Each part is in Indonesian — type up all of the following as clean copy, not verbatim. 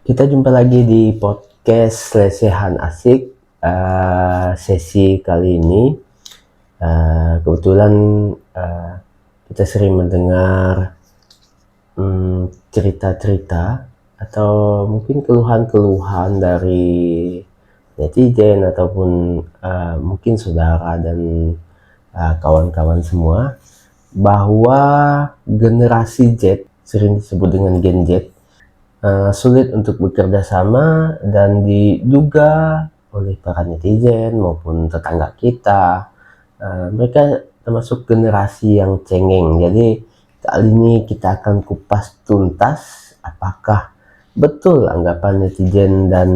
Kita jumpa lagi di podcast Lesehan Asik. Sesi kali ini kebetulan kita sering mendengar cerita-cerita atau mungkin keluhan-keluhan dari netizen ataupun mungkin saudara dan kawan-kawan semua, bahwa generasi Z, sering disebut dengan Gen Z, sulit untuk bekerja sama dan diduga oleh para netizen maupun tetangga kita, mereka termasuk generasi yang cengeng. Jadi kali ini kita akan kupas tuntas apakah betul anggapan netizen dan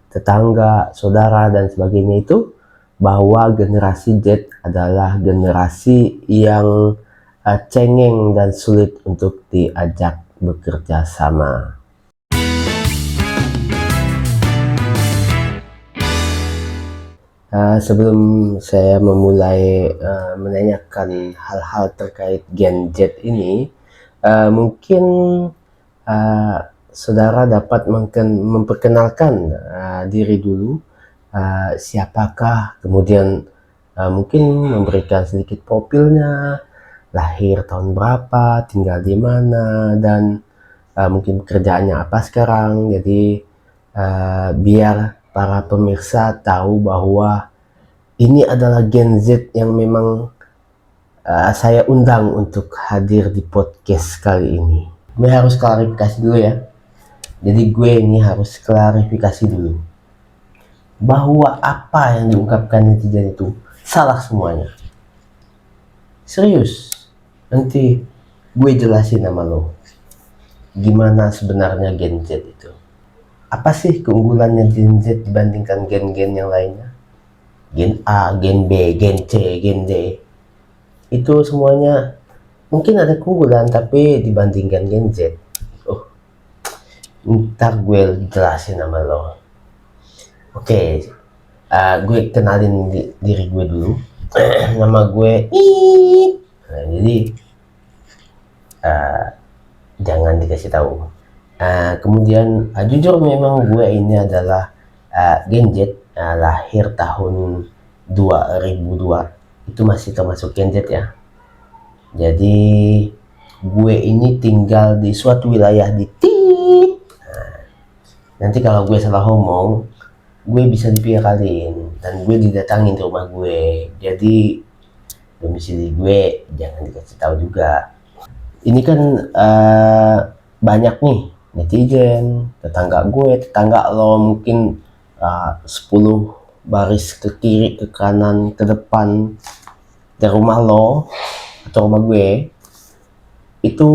tetangga, saudara dan sebagainya itu bahwa generasi Z adalah generasi yang cengeng dan sulit untuk diajak bekerja sama. Sebelum saya memulai menanyakan hal-hal terkait Gen Z ini, mungkin saudara dapat memperkenalkan diri dulu, siapakah, kemudian mungkin memberikan sedikit profilnya, lahir tahun berapa, tinggal di mana, dan mungkin pekerjaannya apa sekarang. Jadi biar para pemirsa tahu bahwa ini adalah Gen Z yang memang saya undang untuk hadir di podcast kali ini. Gue harus klarifikasi dulu ya. Jadi gue ini harus klarifikasi dulu bahwa apa yang diungkapkan netizen itu salah semuanya. Serius. Nanti gue jelasin sama lo gimana sebenarnya Gen Z itu. Apa sih keunggulannya Gen Z dibandingkan gen-gen yang lainnya? Gen A, Gen B, Gen C, Gen D. Itu semuanya mungkin ada keunggulan, tapi dibandingkan Gen Z, ntar gue jelasin sama lo. Oke, gue kenalin diri gue dulu. Nama gue jadi jangan dikasih tahu. Kemudian jujur memang gue ini adalah Gen Z, lahir tahun 2002. Itu masih termasuk Gen Z ya. Jadi gue ini tinggal di suatu wilayah di nanti kalau gue salah ngomong, gue bisa dipirakalin dan gue didatangin ke rumah gue. Jadi domisili gue jangan dikasih tahu juga. Ini kan banyak nih netizen, tetangga gue, tetangga lo, mungkin 10 baris ke kiri, ke kanan, ke depan dari rumah lo atau rumah gue itu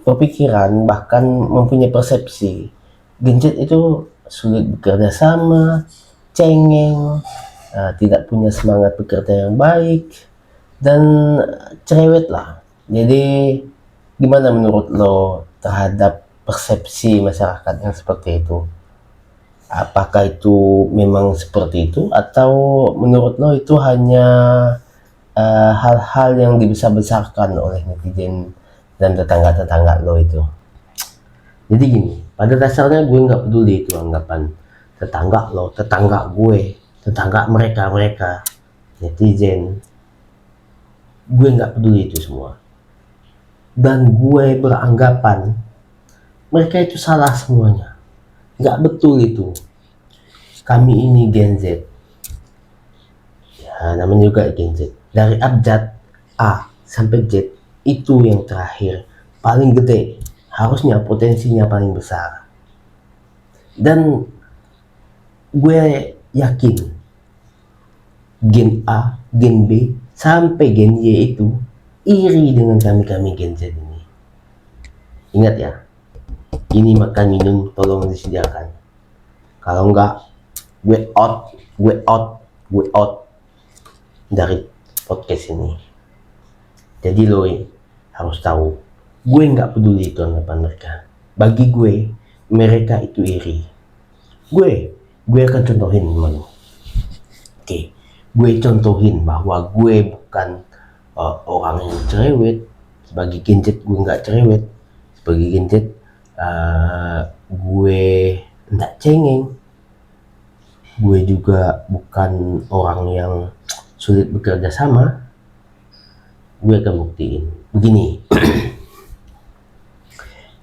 berpikiran, bahkan mempunyai persepsi Gen Z itu sulit bekerja sama, cengeng, tidak punya semangat bekerja yang baik, dan cerewet lah. Jadi gimana menurut lo terhadap persepsi masyarakat yang seperti itu? Apakah itu memang seperti itu, atau menurut lo itu hanya hal-hal yang dibesar-besarkan oleh netizen dan tetangga-tetangga lo itu? Jadi gini, pada dasarnya gue nggak peduli itu anggapan tetangga lo, tetangga gue, tetangga mereka, netizen. Gue nggak peduli itu semua. Dan gue beranggapan mereka itu salah semuanya. Nggak betul itu. Kami ini Gen Z. Ya, namanya juga Gen Z. Dari abjad A sampai Z, itu yang terakhir. Paling gede. Harusnya potensinya paling besar. Dan gue yakin Gen A, Gen B, sampai Gen Y itu iri dengan kami Gen Z ini. Ingat ya, ini makan minum tolong disediakan. Kalau enggak, gue out dari podcast ini. Jadi lo harus tahu, gue nggak peduli itu anggapan mereka. Bagi gue, mereka itu iri. Gue akan contohin sama lo. Oke, gue contohin bahwa gue bukan orang yang cerewet. Sebagai Gen Z gue nggak cerewet. Sebagai Gen Z gue nggak cengeng, gue juga bukan orang yang sulit bekerja sama. Gue akan buktiin begini.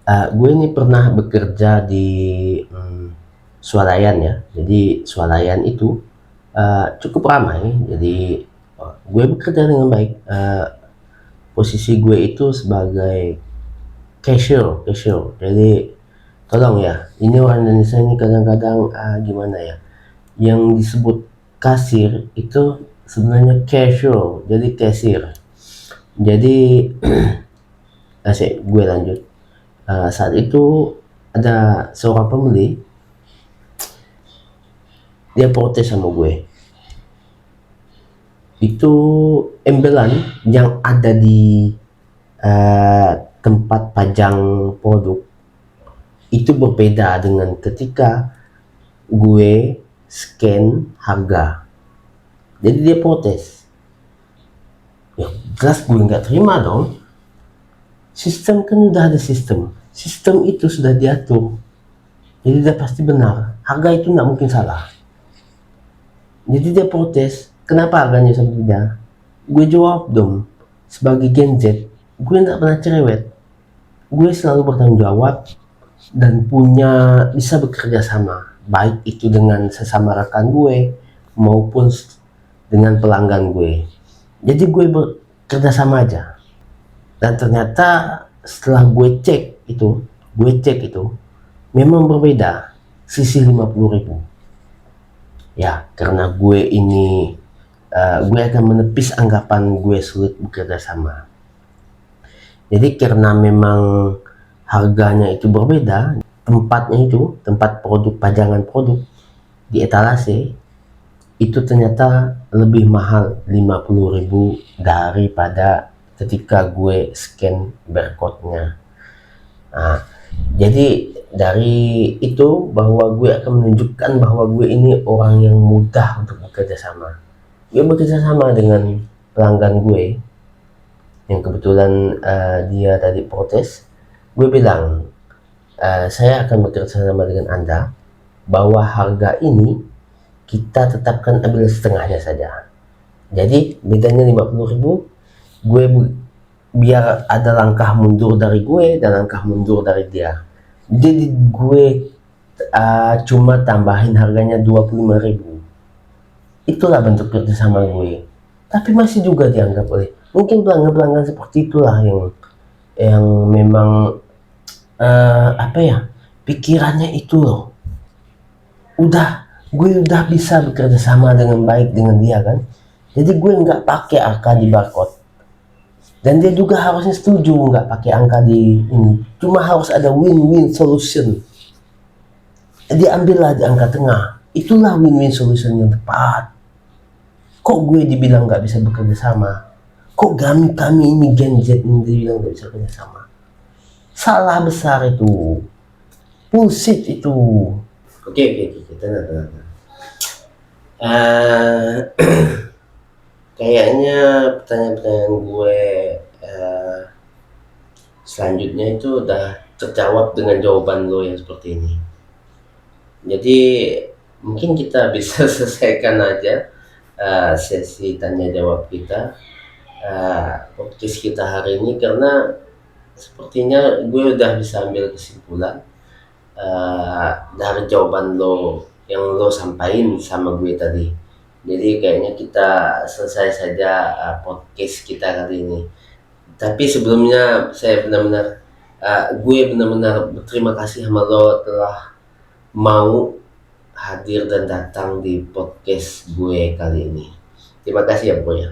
Gue ini pernah bekerja di swalayan ya. Jadi swalayan itu cukup ramai. Jadi gue bekerja dengan baik. Posisi gue itu sebagai cashier. Jadi tolong ya, ini orang Indonesia ini kadang-kadang gimana ya, yang disebut kasir itu sebenarnya cashier, jadi kasir. Jadi gue lanjut. Saat itu ada seorang pembeli, dia protes sama gue. Itu embelan yang ada di tempat pajang produk itu berbeda dengan ketika gue scan harga. Jadi dia protes. Ya jelas gue nggak terima dong. Sistem kan udah ada sistem itu sudah diatur, jadi dia pasti benar, harga itu nggak mungkin salah. Jadi dia protes, kenapa harganya beda? Gue jawab dong, sebagai Gen Z, gue nggak pernah cerewet, gue selalu bertanggung jawab dan bisa bekerja sama, baik itu dengan sesama rekan gue maupun dengan pelanggan gue. Jadi gue bekerja sama aja. Dan ternyata setelah gue cek itu memang berbeda, sisi 50.000. Ya karena gue ini gue akan menepis anggapan gue sulit bekerja sama. Jadi karena memang harganya itu berbeda, tempat produk, pajangan produk di etalase itu ternyata lebih mahal 50.000 daripada ketika gue scan barcode-nya. Nah, jadi dari itu bahwa gue akan menunjukkan bahwa gue ini orang yang mudah untuk bekerja sama. Gue bekerja sama dengan pelanggan gue yang kebetulan dia tadi protes. Gue bilang, saya akan bekerja sama dengan Anda, bahwa harga ini kita tetapkan ambil setengahnya saja. Jadi bedanya 50.000, gue biar ada langkah mundur dari gue dan langkah mundur dari dia. Jadi gue cuma tambahin harganya 25.000. Itulah bentuk kerjasama gue. Tapi masih juga dianggap oleh mungkin pelanggan-pelanggan seperti itulah yang memang pikirannya itu loh. Gue udah bisa bekerja sama dengan baik dengan dia kan. Jadi gue nggak pakai angka di barcode. Dan dia juga harusnya setuju nggak pakai angka di ini. Cuma harus ada win-win solution. Jadi ambillah di angka tengah. Itulah win-win solution yang tepat. Kok gue dibilang nggak bisa bekerja sama? Kok kami ini Gen Z ini dibilang nggak bisa bekerja sama? Salah besar itu. Bullshit itu. Oke, tenang. Kayaknya pertanyaan-pertanyaan gue selanjutnya itu udah terjawab dengan jawaban lo yang seperti ini. Jadi mungkin kita bisa selesaikan aja sesi tanya jawab kita, podcast kita hari ini, karena sepertinya gue udah bisa ambil kesimpulan dari jawaban lo yang lo sampaikan sama gue tadi. Jadi kayaknya kita selesai saja podcast kita kali ini. Tapi sebelumnya saya gue benar-benar berterima kasih sama lo telah mau hadir dan datang di podcast gue kali ini. Terima kasih ya bro ya.